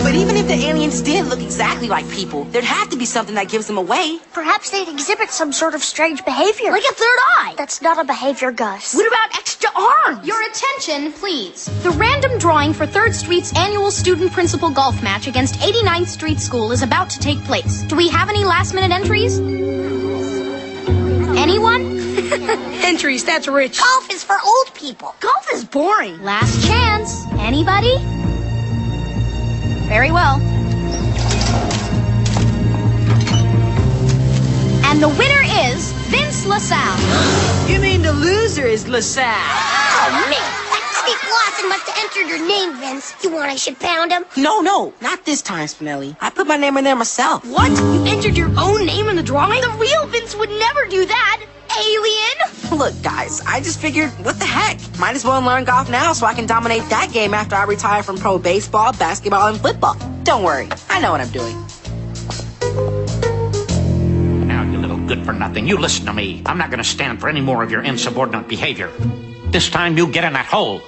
But even if the aliens did look exactly like people, there'd have to be something that gives them away. Perhaps they'd exhibit some sort of strange behavior. Like a third eye. That's not a behavior, Gus. What about extra arms? Your attention, please. The random drawing for 3rd Street's annual student principal golf match against 89th Street School is about to take place. Do we have any last-minute entries? Anyone? Entries, that's rich. Golf is for old people. Golf is boring. Last chance. Anybody? Very well. And the winner is Vince LaSalle. You mean the loser is LaSalle? Oh, man. That Steve Lawson must have entered your name, Vince. You want I should pound him? No, not this time, Spinelli. I put my name in there myself. What? You entered your own name in the drawing? The real Vince would never do that. Alien. Look, guys, I just figured, what the heck? Might as well learn golf now so I can dominate that game after I retire from pro baseball, basketball, and football. Don't worry, I know what I'm doing. Now, you little good-for-nothing, you listen to me. I'm not going to stand for any more of your insubordinate behavior. This time, you get in that hole.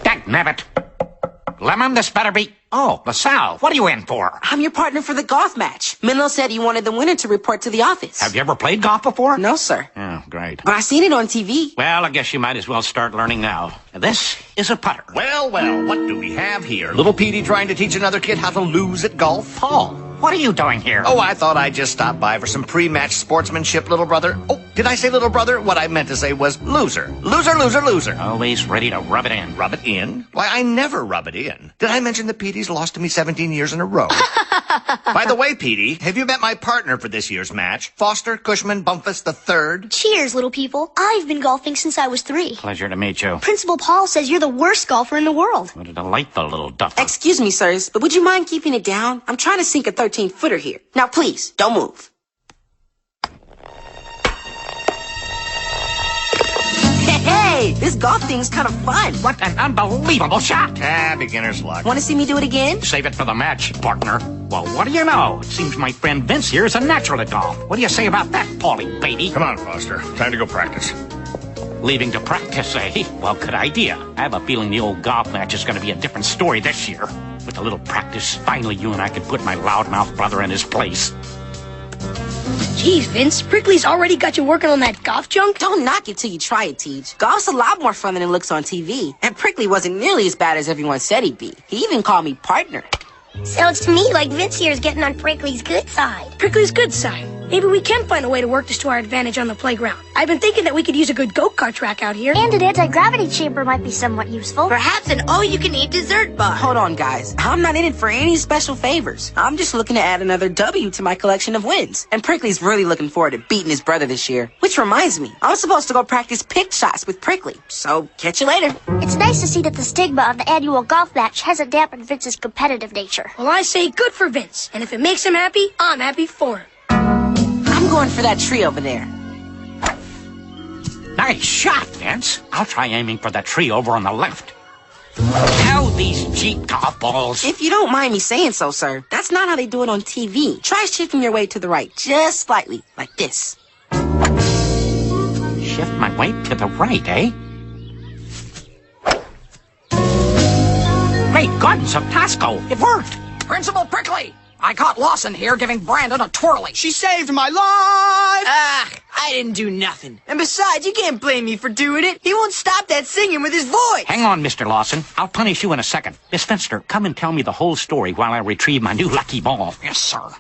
Dagnabbit. Lemon, this better be... Oh, LaSalle, what are you in for? I'm your partner for the golf match. Menlo said he wanted the winner to report to the office. Have you ever played golf before? No, sir. Oh, great. But I seen it on TV. Well, I guess you might as well start learning now. This is a putter. Well, what do we have here? Little Petey trying to teach another kid how to lose at golf? Paul, what are you doing here? Oh, I thought I'd just stop by for some pre-match sportsmanship, little brother. Oh, did I say little brother? What I meant to say was loser. Loser, loser, loser. Always ready to rub it in. Rub it in? Why, I never rub it in. Did I mention that Petey's lost to me 17 years in a row? By the way, Petey, have you met my partner for this year's match? Foster Cushman Bumpus III? Cheers, little people. I've been golfing since I was 3. Pleasure to meet you. Principal Paul says you're the worst golfer in the world. What a delightful little duffer. Excuse me, sirs, but would you mind keeping it down? I'm trying to sink a 13-footer here. Now, please, don't move. Hey, this golf thing's kind of fun. What an unbelievable shot. Beginner's luck. Want to see me do it again? Save it for the match, partner. Well, what do you know? It seems my friend Vince here is a natural at golf. What do you say about that, Paulie, baby? Come on, Foster. Time to go practice. Leaving to practice, eh? Well, good idea. I have a feeling the old golf match is going to be a different story this year. With a little practice, finally you and I can put my loudmouth brother in his place. Geez, Vince, Prickly's already got you working on that golf junk? Don't knock it till you try it, Teej. Golf's a lot more fun than it looks on TV. And Prickly wasn't nearly as bad as everyone said he'd be. He even called me partner. Sounds to me like Vince here is getting on Prickly's good side. Prickly's good side. Maybe we can find a way to work this to our advantage on the playground. I've been thinking that we could use a good go-kart track out here. And an anti-gravity chamber might be somewhat useful. Perhaps an all-you-can-eat dessert bar. Hold on, guys. I'm not in it for any special favors. I'm just looking to add another W to my collection of wins. And Prickly's really looking forward to beating his brother this year. Which reminds me, I'm supposed to go practice pick shots with Prickly. So, catch you later. It's nice to see that the stigma of the annual golf match hasn't dampened Vince's competitive nature. Well, I say good for Vince. And if it makes him happy, I'm happy for him. I'm going for that tree over there. Nice shot, Vince. I'll try aiming for that tree over on the left. Ow, these cheap golf balls. If you don't mind me saying so, sir, that's not how they do it on TV. Try shifting your weight to the right, just slightly, like this. Shift my weight to the right, eh? Great guns of Tasco. It worked. Principal Prickly! I caught Lawson here giving Brandon a twirly. She saved my life! I didn't do nothing. And besides, you can't blame me for doing it. He won't stop that singing with his voice. Hang on, Mr. Lawson. I'll punish you in a second. Miss Fenster, come and tell me the whole story while I retrieve my new lucky ball. Yes, sir.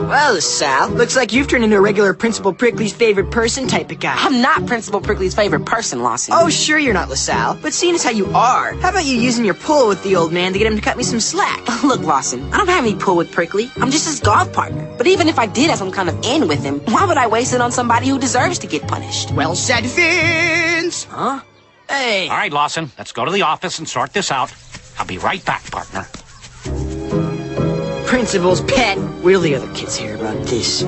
Well, Sal, looks like you've turned into a regular Principal Prickly's favorite person type of guy. I'm not Principal Prickly's favorite person, Lawson. Oh, sure you're not, LaSalle. But seeing as how you are, how about you using your pull with the old man to get him to cut me some slack? Look, Lawson, I don't have any pull with Prickly. I'm just his golf partner. But even if I did have some kind of in with him, why would I waste it on somebody who deserves to get punished? Well said, Vince! Huh? Hey. All right, Lawson, let's go to the office and sort this out. I'll be right back, partner. Principal's pet. Wait till the other kids hear about this. I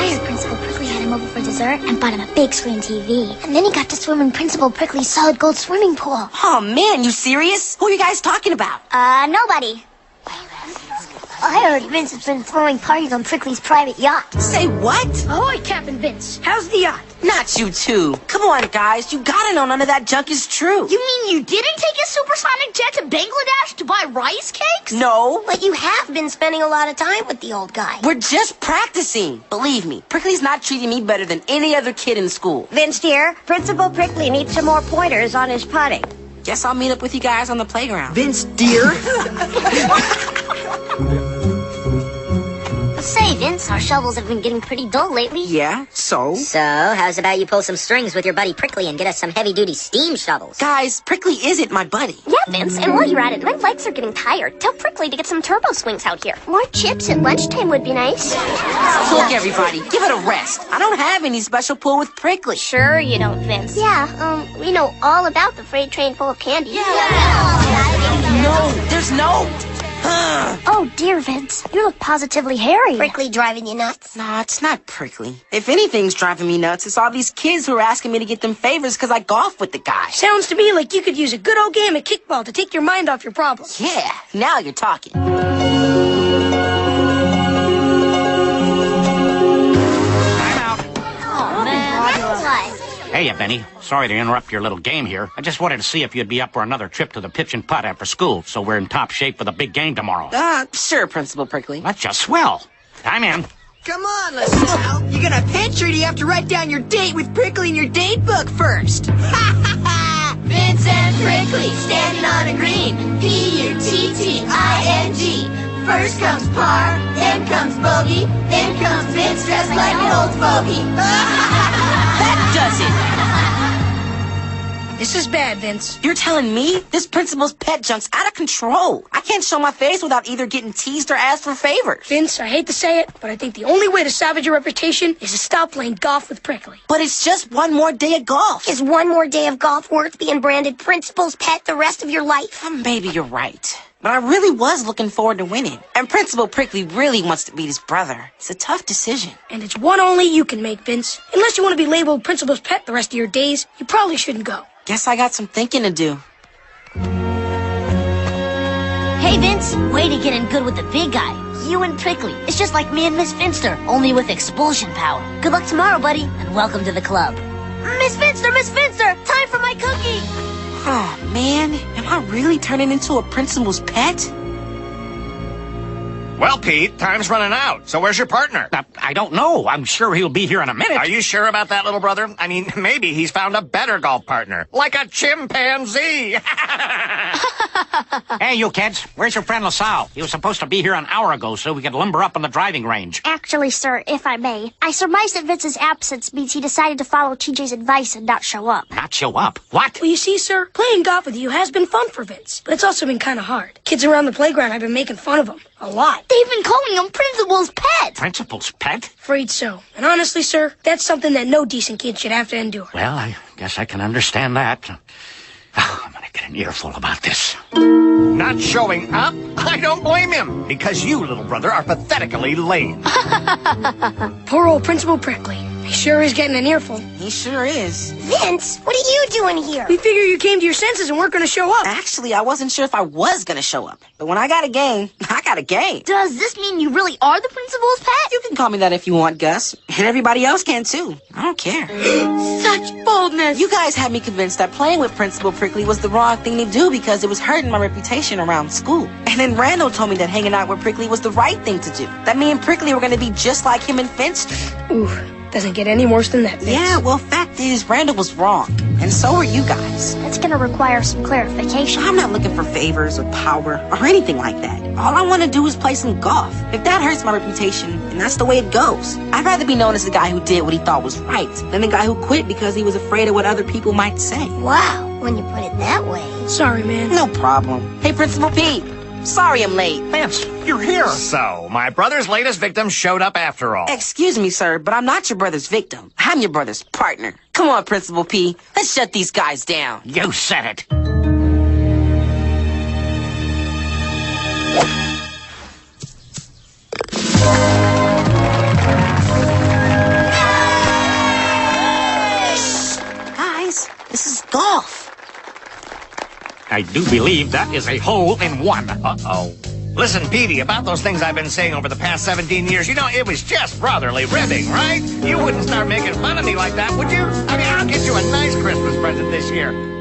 heard Principal Prickly had him over for dessert and bought him a big screen TV. And then he got to swim in Principal Prickly's solid gold swimming pool. Oh, man, you serious? Who are you guys talking about? Nobody. I heard Vince has been throwing parties on Prickly's private yacht. Say what? Ahoy, Captain Vince. How's the yacht? Not you two. Come on, guys. You gotta know none of that junk is true. You mean you didn't take a supersonic jet to Bangladesh to buy rice cakes? No. But you have been spending a lot of time with the old guy. We're just practicing. Believe me, Prickly's not treating me better than any other kid in school. Vince, dear, Principal Prickly needs some more pointers on his putting. Guess I'll meet up with you guys on the playground. Vince, dear. Say, Vince, our shovels have been getting pretty dull lately. Yeah, so? So, how's about you pull some strings with your buddy Prickly and get us some heavy-duty steam shovels? Guys, Prickly isn't my buddy. Yeah, Vince, and while you're at it, my legs are getting tired. Tell Prickly to get some turbo swings out here. More chips at lunchtime would be nice. Look, everybody, give it a rest. I don't have any special pull with Prickly. Sure you don't, Vince. Yeah, we know all about the freight train full of candy. No, there's no. Oh, dear, Vince. You look positively hairy. Prickly driving you nuts? Nah, it's not Prickly. If anything's driving me nuts, it's all these kids who are asking me to get them favors because I golf with the guy. Sounds to me like you could use a good old game of kickball to take your mind off your problems. Yeah, now you're talking. Hey, Benny. Sorry to interrupt your little game here. I just wanted to see if you'd be up for another trip to the pitch and putt after school, so we're in top shape for the big game tomorrow. Sure, Principal Prickly. That's just swell. I'm in. Come on, LaSalle. You got a pantry, you have to write down your date with Prickly in your date book first. Vince and Prickly standing on a green. P-U-T-T-I-N-G. First comes par, then comes bogey, then comes Vince dressed like an old fogey. That does it! This is bad, Vince. You're telling me this principal's pet junk's out of control? I can't show my face without either getting teased or asked for favors. Vince, I hate to say it, but I think the only way to salvage your reputation is to stop playing golf with Prickly. But it's just one more day of golf. Is one more day of golf worth being branded Principal's pet the rest of your life? Maybe you're right. But I really was looking forward to winning. And Principal Prickly really wants to beat his brother. It's a tough decision. And it's one only you can make, Vince. Unless you want to be labeled Principal's pet the rest of your days, you probably shouldn't go. Guess I got some thinking to do. Hey, Vince, way to get in good with the big guy. You and Prickly. It's just like me and Miss Finster, only with expulsion power. Good luck tomorrow, buddy, and welcome to the club. Miss Finster, time for my cookie! Oh, man. Am I really turning into a principal's pet? Well, Pete, time's running out. So where's your partner? I don't know. I'm sure he'll be here in a minute. Are you sure about that, little brother? I mean, maybe he's found a better golf partner. Like a chimpanzee. Hey, you kids. Where's your friend LaSalle? He was supposed to be here an hour ago so we could limber up on the driving range. Actually, sir, if I may, I surmise that Vince's absence means he decided to follow TJ's advice and not show up. Not show up? What? Well, you see, sir, playing golf with you has been fun for Vince, but it's also been kind of hard. Kids around the playground have been making fun of him. A lot. They've been calling him Principal's pet. Principal's pet? Afraid so. And honestly, sir, that's something that no decent kid should have to endure. Well, I guess I can understand that. I'm gonna get an earful about this. Not showing up? I don't blame him. Because you, little brother, are pathetically lame. Poor old Principal Prickly. He sure is getting an earful. He sure is. Vince, what are you doing here? We figure you came to your senses and weren't going to show up. Actually, I wasn't sure if I was going to show up. But when I got a game, I got a game. Does this mean you really are the Principal's pet? You can call me that if you want, Gus. And everybody else can, too. I don't care. Such boldness. You guys had me convinced that playing with Principal Prickly was the wrong thing to do because it was hurting my reputation around school. And then Randall told me that hanging out with Prickly was the right thing to do. That me and Prickly were going to be just like him and Finster. Oof. Doesn't get any worse than that, Vince. Yeah, well, fact is, Randall was wrong. And so are you guys. That's gonna require some clarification. I'm not looking for favors or power or anything like that. All I want to do is play some golf. If that hurts my reputation, then that's the way it goes. I'd rather be known as the guy who did what he thought was right than the guy who quit because he was afraid of what other people might say. Wow, when you put it that way. Sorry, man. No problem. Hey, Principal Pete. Sorry I'm late. Vance, you're here. So, my brother's latest victim showed up after all. Excuse me, sir, but I'm not your brother's victim. I'm your brother's partner. Come on, Principal P. Let's shut these guys down. You said it. Guys, this is golf. I do believe that is a hole in one. Uh-oh. Listen, Petey, about those things I've been saying over the past 17 years, you know, it was just brotherly ribbing, right? You wouldn't start making fun of me like that, would you? I mean, I'll get you a nice Christmas present this year.